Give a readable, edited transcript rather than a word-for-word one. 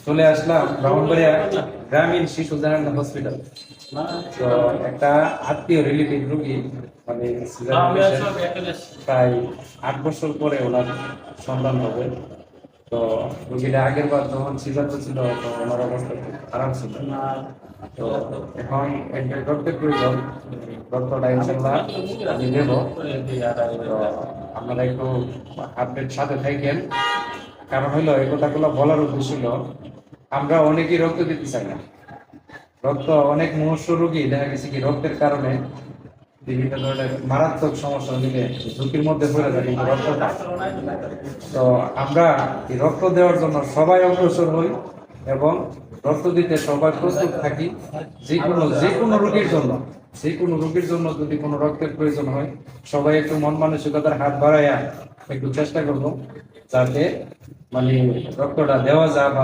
চলে আসলাম ব্রাহ্মণবাড়িয়া গ্রামীণ শিশু জেনারেল হসপিটাল। তো একটা আত্মীয় রিলেটিভ রোগী, মানে cesarean patient, প্রায় 8 বছর পরে ওনার সন্তান হবে। তো রোগীটা আগের বার যখন সিজার ছিল তো ওনার অবস্থা খুব খারাপ ছিল। তো এখন একটা রক্তের প্রয়োজন, রক্তটা ইনশাল্লাহ আমি দেব। তো আপনারা একটু আপডেট সাথে থাকেন। কারণ হলো এই কথাগুলো বলার উদ্দেশ্য হলো, আমরা অনেকেই রক্ত দিতে চাই না। রক্ত অনেক মুমূর্ষু রোগী দেখা গেছে কি রক্তের কারণে বিভিন্ন ধরনের মারাত্মক সমস্যা নিলে ঝুঁকির মধ্যে পড়ে যায় কিন্তু রক্তটা। তো আমরা এই রক্ত দেওয়ার জন্য সবাই অগ্রসর হই এবং রক্ত দিতে সবাই প্রস্তুত থাকি। যে কোনো রোগীর জন্য যদি কোনো রক্তের প্রয়োজন হয়, সবাই একটু মন মানসিকতার হাত বাড়াইয়া একটু চেষ্টা করবো যাতে মানে রক্তটা দেওয়া যায় বা